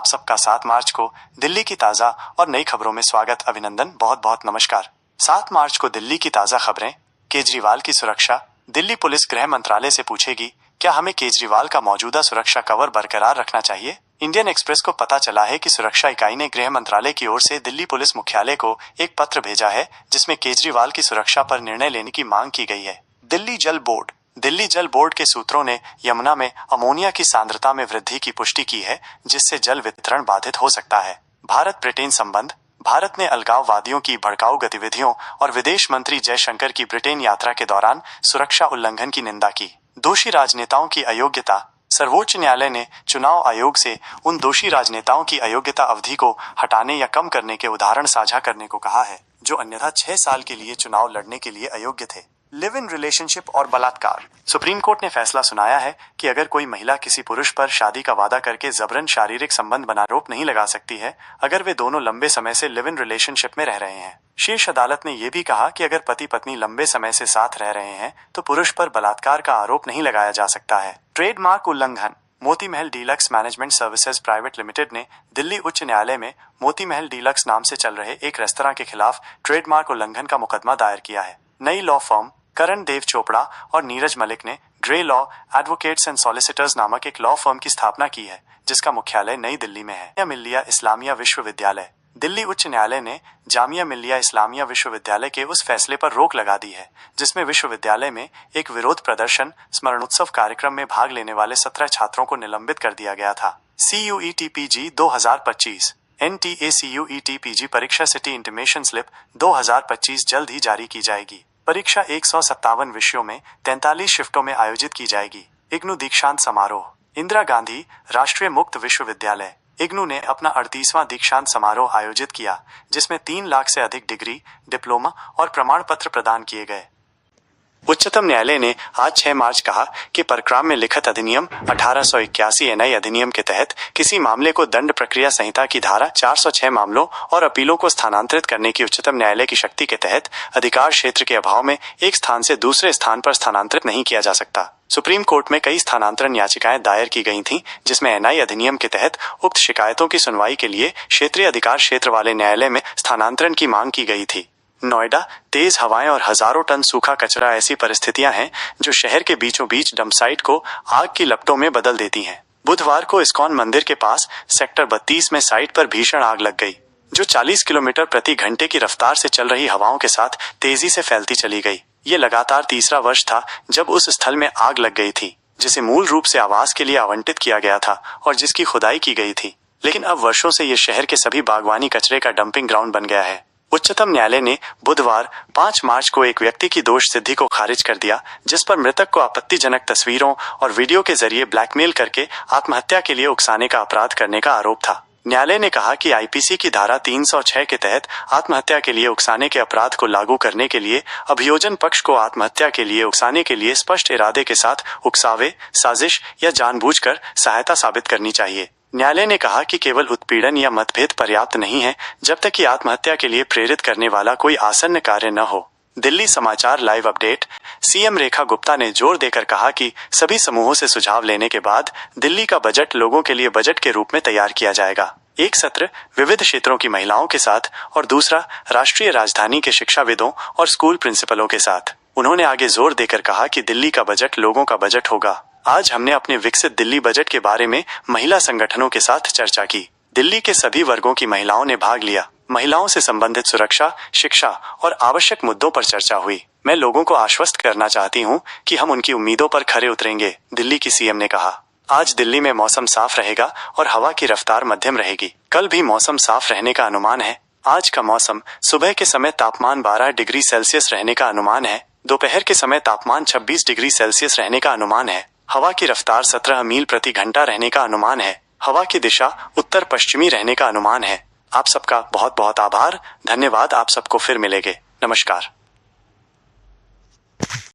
आप सबका 7 मार्च को दिल्ली की ताज़ा और नई खबरों में स्वागत, अभिनंदन, बहुत बहुत नमस्कार। 7 मार्च को दिल्ली की ताज़ा खबरें। केजरीवाल की सुरक्षा। दिल्ली पुलिस गृह मंत्रालय से पूछेगी, क्या हमें केजरीवाल का मौजूदा सुरक्षा कवर बरकरार रखना चाहिए? इंडियन एक्सप्रेस को पता चला है कि सुरक्षा इकाई ने गृह मंत्रालय की ओर से दिल्ली पुलिस मुख्यालय को एक पत्र भेजा है, जिसमें केजरीवाल की सुरक्षा पर निर्णय लेने की मांग की गई है। दिल्ली जल बोर्ड के सूत्रों ने यमुना में अमोनिया की सांद्रता में वृद्धि की पुष्टि की है, जिससे जल वितरण बाधित हो सकता है। भारत ब्रिटेन संबंध। भारत ने अलगाववादियों की भड़काऊ गतिविधियों और विदेश मंत्री जयशंकर की ब्रिटेन यात्रा के दौरान सुरक्षा उल्लंघन की निंदा की। दोषी राजनेताओं की अयोग्यता। सर्वोच्च न्यायालय ने चुनाव आयोग से उन दोषी राजनेताओं की अयोग्यता अवधि को हटाने या कम करने के उदाहरण साझा करने को कहा है, जो अन्यथा 6 साल के लिए चुनाव लड़ने के लिए अयोग्य थे। लिव इन रिलेशनशिप और बलात्कार। सुप्रीम कोर्ट ने फैसला सुनाया है कि अगर कोई महिला किसी पुरुष पर शादी का वादा करके जबरन शारीरिक संबंध बना आरोप नहीं लगा सकती है, अगर वे दोनों लंबे समय से लिव इन रिलेशनशिप में रह रहे हैं। शीर्ष अदालत ने यह भी कहा कि अगर पति पत्नी लंबे समय से साथ रह रहे हैं तो पुरुष पर बलात्कार का आरोप नहीं लगाया जा सकता है। ट्रेडमार्क उल्लंघन। Moti Mahal deluxe management services private limited ने दिल्ली उच्च न्यायालय में मोती महल डीलक्स नाम से चल रहे एक रेस्तरां के खिलाफ ट्रेडमार्क उल्लंघन का मुकदमा दायर किया है। नई लॉ फर्म करण देव चोपड़ा और नीरज मलिक ने grey law advocates and solicitors नामक एक लॉ फर्म की स्थापना की है, जिसका मुख्यालय नई दिल्ली में है। जामिया मिल्लिया इस्लामिया विश्वविद्यालय। दिल्ली उच्च न्यायालय ने जामिया मिल्लिया इस्लामिया विश्वविद्यालय के उस फैसले पर रोक लगा दी है, जिसमें विश्वविद्यालय में एक विरोध प्रदर्शन स्मरणोत्सव कार्यक्रम में भाग लेने वाले 17 छात्रों को निलंबित कर दिया गया था। CUET-PG 2025 NTA CUET-PG परीक्षा सिटी इंटीमेशन स्लिप 2025 जल्द ही जारी की जाएगी। परीक्षा 157 विषयों में 43 शिफ्टों में आयोजित की जाएगी। इग्नू दीक्षांत समारोह। इंदिरा गांधी राष्ट्रीय मुक्त विश्वविद्यालय इग्नू ने अपना 38वां दीक्षांत समारोह आयोजित किया, जिसमें 3 लाख से अधिक डिग्री, डिप्लोमा और प्रमाण पत्र प्रदान किए गए। उच्चतम न्यायालय ने आज 6 मार्च कहा कि परक्राम में लिखित अधिनियम 1881 NI अधिनियम के तहत किसी मामले को दंड प्रक्रिया संहिता की धारा 406 मामलों और अपीलों को स्थानांतरित करने की उच्चतम न्यायालय की शक्ति के तहत अधिकार क्षेत्र के अभाव में एक स्थान से दूसरे स्थान पर स्थानांतरित नहीं किया जा सकता। सुप्रीम कोर्ट में कई स्थानांतरण याचिकाएं दायर की गई थीं, जिसमें NI अधिनियम के तहत उक्त शिकायतों की सुनवाई के लिए क्षेत्रीय अधिकार क्षेत्र वाले न्यायालय में स्थानांतरण की मांग की गई थी। नोएडा। तेज हवाएं और हजारों टन सूखा कचरा ऐसी परिस्थितियां हैं जो शहर के बीचों बीच डंप साइट को आग की लपटों में बदल देती हैं। बुधवार को इस्कॉन मंदिर के पास सेक्टर 32 में साइट पर भीषण आग लग गई, जो 40 किलोमीटर प्रति घंटे की रफ्तार से चल रही हवाओं के साथ तेजी से फैलती चली गई। ये लगातार तीसरा वर्ष था जब उस स्थल में आग लग गई थी, जिसे मूल रूप से आवास के लिए आवंटित किया गया था और जिसकी खुदाई की गई थी, लेकिन अब वर्षों से ये शहर के सभी बागवानी कचरे का डंपिंग ग्राउंड बन गया है। उच्चतम न्यायालय ने बुधवार 5 मार्च को एक व्यक्ति की दोष सिद्धि को खारिज कर दिया, जिस पर मृतक को आपत्तिजनक तस्वीरों और वीडियो के जरिए ब्लैकमेल करके आत्महत्या के लिए उकसाने का अपराध करने का आरोप था। न्यायालय ने कहा कि IPC की धारा 306 के तहत आत्महत्या के लिए उकसाने के अपराध को लागू करने के लिए अभियोजन पक्ष को आत्महत्या के लिए उकसाने के लिए स्पष्ट इरादे के साथ उकसावे, साजिश या जानबूझकर सहायता साबित करनी चाहिए। न्यायालय ने कहा कि केवल उत्पीड़न या मतभेद पर्याप्त नहीं है जब तक कि आत्महत्या के लिए प्रेरित करने वाला कोई आसन्न कार्य न हो। दिल्ली समाचार live update. CM Rekha Gupta ने जोर देकर कहा कि सभी समूहों से सुझाव लेने के बाद दिल्ली का बजट लोगों के लिए बजट के रूप में तैयार किया जाएगा। एक सत्र विविध क्षेत्रों की महिलाओं के साथ और दूसरा राष्ट्रीय राजधानी के शिक्षाविदों और स्कूल प्रिंसिपलों के साथ। उन्होंने आगे जोर देकर कहा कि दिल्ली का बजट लोगों का बजट होगा। आज हमने अपने विकसित दिल्ली बजट के बारे में महिला संगठनों के साथ चर्चा की। दिल्ली के सभी वर्गों की महिलाओं ने भाग लिया। महिलाओं से संबंधित सुरक्षा, शिक्षा और आवश्यक मुद्दों पर चर्चा हुई। मैं लोगों को आश्वस्त करना चाहती हूं कि हम उनकी उम्मीदों पर खरे उतरेंगे, दिल्ली की CM ने कहा। आज दिल्ली में मौसम साफ रहेगा और हवा की रफ्तार मध्यम रहेगी। कल भी मौसम साफ रहने का अनुमान है। आज का मौसम सुबह के समय तापमान 12 डिग्री सेल्सियस रहने का अनुमान है। दोपहर के समय तापमान 26 डिग्री सेल्सियस रहने का अनुमान है। हवा की रफ्तार 17 मील प्रति घंटा रहने का अनुमान है। हवा की दिशा उत्तर पश्चिमी रहने का अनुमान है। आप सबका बहुत बहुत आभार, धन्यवाद। आप सबको फिर मिलेंगे। नमस्कार।